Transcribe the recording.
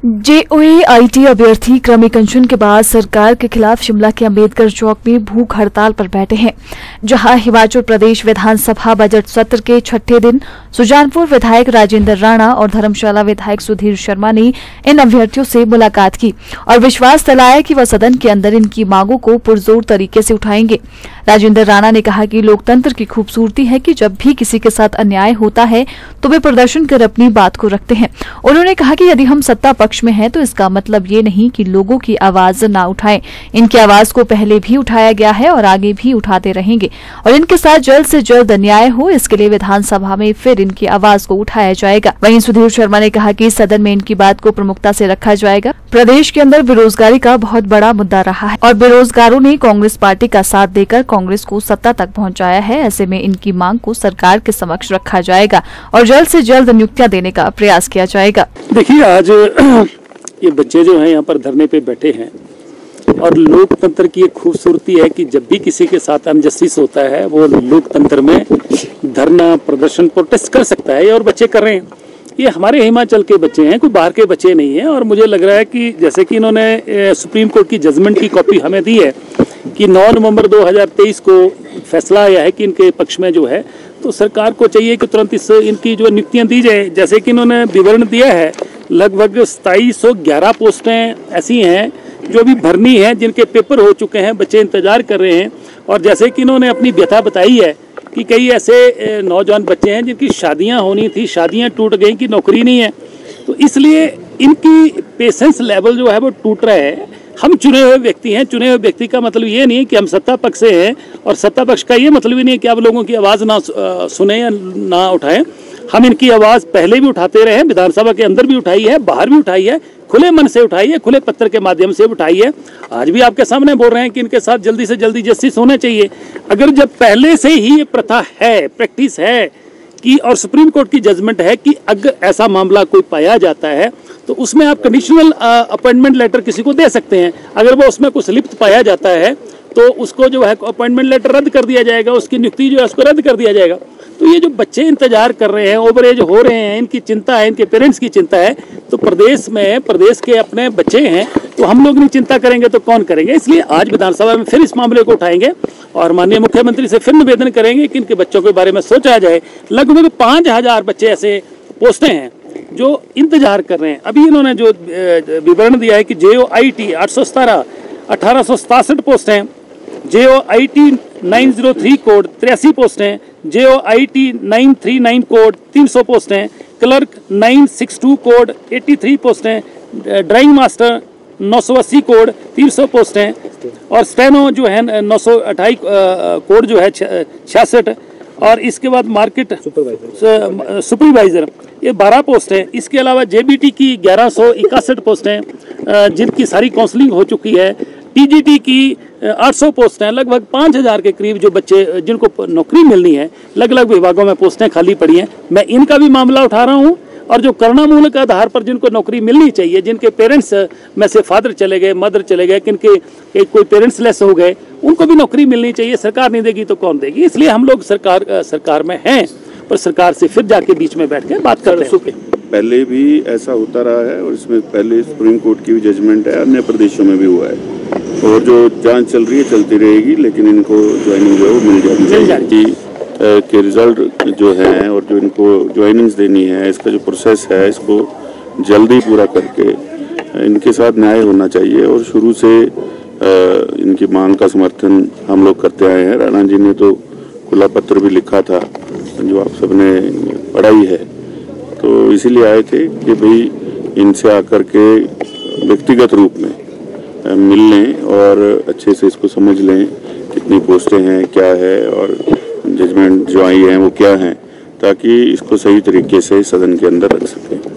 JOA-IT अभ्यर्थी क्रमिक अनशन के बाद सरकार के खिलाफ शिमला के अंबेडकर चौक में भूख हड़ताल पर बैठे हैं, जहां हिमाचल प्रदेश विधानसभा बजट सत्र के छठे दिन सुजानपुर विधायक राजेंद्र राणा और धर्मशाला विधायक सुधीर शर्मा ने इन अभ्यर्थियों से मुलाकात की और विश्वास दिलाया कि वह सदन के अंदर इनकी मांगों को पुरजोर तरीके से उठाएंगे। राजेंद्र राणा ने कहा कि लोकतंत्र की खूबसूरती है कि जब भी किसी के साथ अन्याय होता है तो वे प्रदर्शन कर अपनी बात को रखते हैं। उन्होंने कहा कि यदि हम सत्ता पक्ष में हैं तो इसका मतलब ये नहीं कि लोगों की आवाज ना उठाएं। इनकी आवाज को पहले भी उठाया गया है और आगे भी उठाते रहेंगे और इनके साथ जल्द से जल्द अन्याय हो इसके लिए विधानसभा में फिर इनकी आवाज को उठाया जाएगा। वहीं सुधीर शर्मा ने कहा कि सदन में इनकी बात को प्रमुखता से रखा जाएगा। प्रदेश के अंदर बेरोजगारी का बहुत बड़ा मुद्दा रहा है और बेरोजगारों ने कांग्रेस पार्टी का साथ देकर कांग्रेस को सत्ता तक पहुंचाया है। ऐसे में इनकी मांग को सरकार के समक्ष रखा जाएगा और जल्द से जल्द नियुक्तियां देने का प्रयास किया जाएगा। देखिए, आज ये बच्चे जो हैं यहाँ पर धरने पे बैठे हैं और लोकतंत्र की एक खूबसूरती है कि जब भी किसी के साथ अनजस्टिस होता है वो लोकतंत्र में धरना, प्रदर्शन, प्रोटेस्ट कर सकता है और बच्चे कर रहे हैं। ये हमारे हिमाचल के बच्चे हैं, कोई बाहर के बच्चे नहीं हैं। और मुझे लग रहा है कि जैसे कि इन्होंने सुप्रीम कोर्ट की जजमेंट की कॉपी हमें दी है कि 9 नवंबर 2023 को फैसला आया है कि इनके पक्ष में जो है, तो सरकार को चाहिए कि तुरंत इनकी जो नियुक्तियां दी जाए। जैसे कि इन्होंने विवरण दिया है, लगभग 2711 पोस्टें ऐसी हैं जो भी भरनी है, जिनके पेपर हो चुके हैं, बच्चे इंतजार कर रहे हैं। और जैसे कि इन्होंने अपनी व्यथा बताई है कि कई ऐसे नौजवान बच्चे हैं जिनकी शादियां होनी थी, शादियां टूट गई कि नौकरी नहीं है, तो इसलिए इनकी पेशेंस लेवल जो है वो टूट रहा है। हम चुने हुए व्यक्ति हैं, चुने हुए व्यक्ति का मतलब ये नहीं है कि हम सत्ता पक्ष से हैं और सत्ता पक्ष का ये मतलब ही नहीं है कि आप लोगों की आवाज़ ना सुने या ना उठाएं। हम इनकी आवाज़ पहले भी उठाते रहे, विधानसभा के अंदर भी उठाई है, बाहर भी उठाई है, खुले मन से उठाई है, खुले पत्र के माध्यम से उठाई है। आज भी आपके सामने बोल रहे हैं कि इनके साथ जल्दी से जल्दी जस्टिस होना चाहिए। अगर जब पहले से ही ये प्रथा है, प्रैक्टिस है कि और सुप्रीम कोर्ट की जजमेंट है कि अगर ऐसा मामला कोई पाया जाता है तो उसमें आप कंडीशनल अपॉइंटमेंट लेटर किसी को दे सकते हैं। अगर वो उसमें कुछ लिप्त पाया जाता है तो उसको जो है अपॉइंटमेंट लेटर रद्द कर दिया जाएगा, उसकी नियुक्ति जो है उसको रद्द कर दिया जाएगा। तो ये जो बच्चे इंतजार कर रहे हैं, ओवर एज हो रहे हैं, इनकी चिंता है, इनके पेरेंट्स की चिंता है, तो प्रदेश के अपने बच्चे हैं, तो हम लोग नहीं चिंता करेंगे तो कौन करेंगे। इसलिए आज विधानसभा में फिर इस मामले को उठाएंगे और माननीय मुख्यमंत्री से फिर निवेदन करेंगे कि इनके बच्चों के बारे में सोचा जाए। लगभग 5000 बच्चे ऐसे पोस्टें हैं जो इंतजार कर रहे हैं। अभी इन्होंने जो विवरण दिया है कि जेओआईटी 817 1867 पोस्ट हैं, जेओआईटी 903 कोड 83 पोस्ट हैं, जेओआईटी 939 कोड 300 पोस्ट हैं, क्लर्क 962 कोड 83 पोस्ट हैं, ड्राइंग मास्टर 980 कोड 300 पोस्ट हैं और स्टेनो जो है 928 कोड जो है 66 और इसके बाद मार्केट सुपरवाइजर ये 12 पोस्ट हैं। इसके अलावा जेबीटी की 1161 पोस्ट हैं जिनकी सारी काउंसलिंग हो चुकी है। टीजीटी की 800 पोस्ट हैं। लगभग 5000 के करीब जो बच्चे जिनको नौकरी मिलनी है, अलग अलग विभागों में पोस्टें खाली पड़ी हैं। मैं इनका भी मामला उठा रहा हूं और जो करुणामूलक के आधार पर जिनको नौकरी मिलनी चाहिए, जिनके पेरेंट्स में से फादर चले गए, मदर चले गए, किनके कोई पेरेंट्स लेस हो गए, उनको भी नौकरी मिलनी चाहिए। सरकार नहीं देगी तो कौन देगी। इसलिए हम लोग सरकार में हैं, पर सरकार से फिर जाके बीच में बैठ के बात कर रहे हैं। पहले भी ऐसा होता रहा है और इसमें पहले सुप्रीम कोर्ट की भी जजमेंट है, अन्य प्रदेशों में भी हुआ है और जो जांच चल रही है चलती रहेगी, लेकिन इनको ज्वाइनिंग जो है वो मिल जाएगी के रिजल्ट जो है और जो इनको ज्वाइनिंग्स देनी है, इसका जो प्रोसेस है इसको जल्दी पूरा करके इनके साथ न्याय होना चाहिए। और शुरू से इनकी मांग का समर्थन हम लोग करते आए हैं। राणा जी ने तो खुला पत्र भी लिखा था जो आप सबने पढ़ा ही है, तो इसीलिए आए थे कि भाई इनसे आकर के व्यक्तिगत रूप में मिल लें और अच्छे से इसको समझ लें कितनी पोस्टें हैं, क्या है और जजमेंट जो आई हैं वो क्या हैं, ताकि इसको सही तरीके से सदन के अंदर रख सकें।